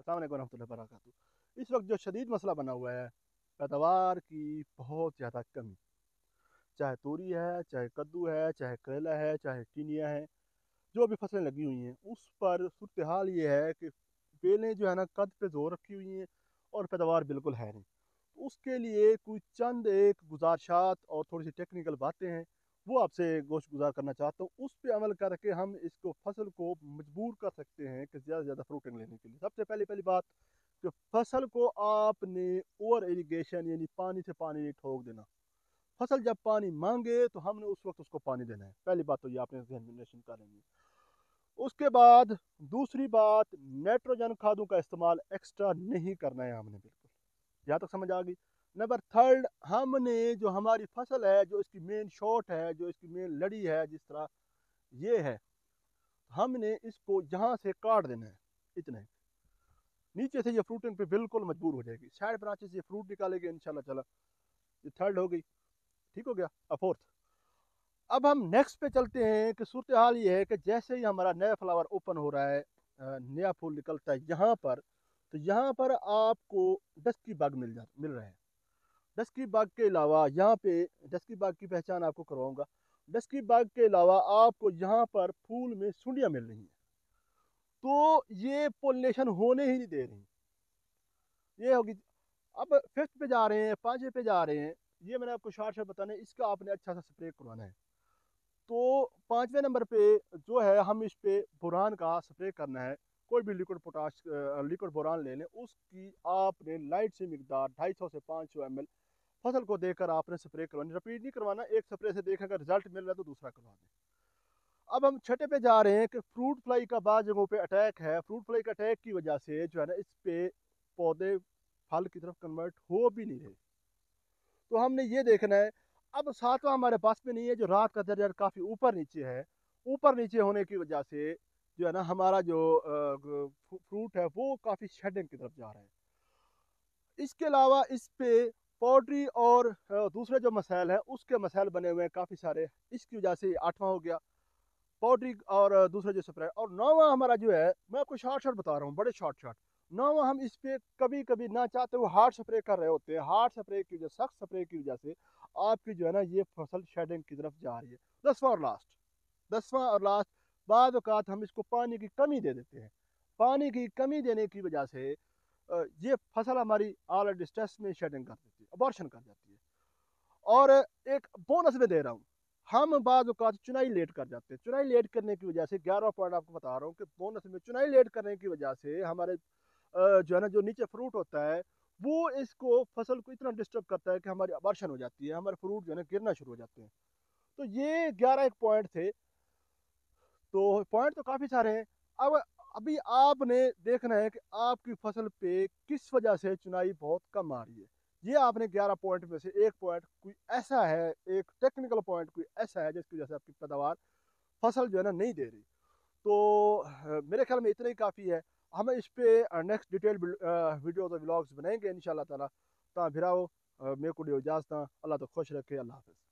अस्सलाम वालेकुम रहमतुल्लाहि व बरकातहू। इस वक्त जो शदीद मसला बना हुआ है पैदावार की बहुत ज़्यादा कमी, चाहे तोरी है, चाहे कद्दू है, चाहे करेला है, चाहे टिनिया है, जो भी फसलें लगी हुई हैं उस पर सूरत हाल ये है कि बेलें जो है ना कद पे जोर रखी हुई हैं और पैदावार बिल्कुल है नहीं। तो उसके लिए कोई चंद एक गुजारिशात और थोड़ी सी टेक्निकल बातें हैं, वो आपसे गोश गुजार करना चाहता हूँ। उस पर अमल करके हम इसको फसल को मजबूर कर सकते हैं कि ज़्यादा से ज़्यादा फ्रूटिंग लेने के लिए। सबसे पहली बात कि फसल को आपने ओवर इरिगेशन यानी पानी से पानी नहीं ठोक देना। फसल जब पानी मांगे तो हमने उस वक्त उसको पानी देना है। पहली बात तो ये आपने ध्यान में कर लेनी है। उसके बाद दूसरी बात, नाइट्रोजन खादों का इस्तेमाल एक्स्ट्रा नहीं करना है हमने, बिल्कुल। यहाँ तक समझ आ गई। नंबर थर्ड, हमने जो हमारी फसल है, जो इसकी मेन शॉट है, जो इसकी मेन लड़ी है, जिस तरह ये है, हमने इसको यहाँ से काट देना है। इतना है, नीचे से ये फ्रूटिंग पे बिल्कुल मजबूर हो जाएगी। साइड ब्रांचेस ये फ्रूट निकालेगी इंशाल्लाह ताला। ये थर्ड हो गई, ठीक हो गया। अब फोर्थ, अब हम नेक्स्ट पे चलते हैं कि सूरत हाल ये है कि जैसे ही हमारा नया फ्लावर ओपन हो रहा है, नया फूल निकलता है यहाँ पर, तो यहाँ पर आपको डस्की बग मिल रहा है। डस्की बग के अलावा यहाँ पे डस्की बग की पहचान आपको करवाऊंगा। डस्की बग के अलावा आपको यहाँ पर फूल में सुंडियाँ मिल रही हैं, तो ये पोलिनेशन होने ही नहीं दे रही। ये होगी। अब फिफ्थ पे जा रहे हैं, पांचवे पे जा रहे हैं। ये मैंने आपको शॉर्ट बताना है, इसका आपने अच्छा सा स्प्रे करवाना है। तो पांचवें नंबर पे जो है, हम इस पे बोरान का स्प्रे करना है। कोई भी लिक्विड बोरान ले लें, उसकी आपने लाइट सी मिकदार 250 से 500 ml फसल को देकर आपने स्प्रे करवानी। रिपीट नहीं करवाना, एक स्प्रे से देखें अगर रिजल्ट मिल रहा है तो दूसरा करवा दें। अब हम छठे पे जा रहे हैं कि फ्रूट फ्लाई का बाद जगहों पे अटैक है। फ्रूट फ्लाई का अटैक की वजह से जो है ना, इस पे पौधे फल की तरफ कन्वर्ट हो भी नहीं रहे। तो हमने ये देखना है। अब सातवां हमारे पास में नहीं है, जो रात का दर्जा काफ़ी ऊपर नीचे है। ऊपर नीचे होने की वजह से जो है ना, हमारा जो फ्रूट है वो काफ़ी शेडिंग की तरफ जा रहा है। इसके अलावा इस पे पाउडरी और दूसरे जो मसाइल हैं उसके मसाइल बने हुए हैं काफ़ी सारे। इसकी वजह से आठवां हो गया पाउडरी और दूसरे जो स्प्रे। और नौवां हमारा जो है, मैं आपको शॉर्ट बता रहा हूँ, बड़े शॉर्ट। नौवां, हम इस पे कभी कभी ना चाहते हुए हार्ड स्प्रे कर रहे होते हैं। हार्ड स्प्रे की वजह, सख्त स्प्रे की वजह से आपकी जो है ना, ये फसल शेडिंग की तरफ जा रही है। दसवां और लास्ट, बाद औक़ात हम इसको पानी की कमी दे देते हैं। पानी की कमी देने की वजह से ये फसल हमारी ऑलरेडी स्ट्रेस में शेडिंग कर देती है, अबॉर्शन कर जाती है। और एक बोनस में दे रहा हूँ, हम बाद औक़ात चुनाई लेट कर जाते हैं। चुनाई लेट करने की वजह से 11 पॉइंट आपको बता रहा हूँ कि बोनस में चुनाई लेट करने की वजह से हमारे जो है ना, जो नीचे फ्रूट होता है वो इसको फसल को इतना डिस्टर्ब करता है कि हमारी अबॉर्शन हो जाती है, हमारे फ्रूट जो है ना गिरना शुरू हो जाते हैं। तो ये 11 एक पॉइंट थे। तो पॉइंट तो काफ़ी सारे हैं। अब अभी आपने देखना है कि आपकी फसल पे किस वजह से चुनाई बहुत कम आ रही है। ये आपने 11 पॉइंट में से एक पॉइंट कोई ऐसा है, एक टेक्निकल पॉइंट कोई ऐसा है जिसकी वजह से आपकी पैदावार फसल जो है ना नहीं दे रही। तो मेरे ख्याल में इतना ही काफ़ी है। हम इस पे नेक्स्ट डिटेल वीडियोज़ और व्लॉग्स बनाएंगे इंशाल्लाह ताला। ता फिर आओ, मेरे को इजाज़त। अल्लाह तो खुश रखे। अल्लाह हाफ़िज़।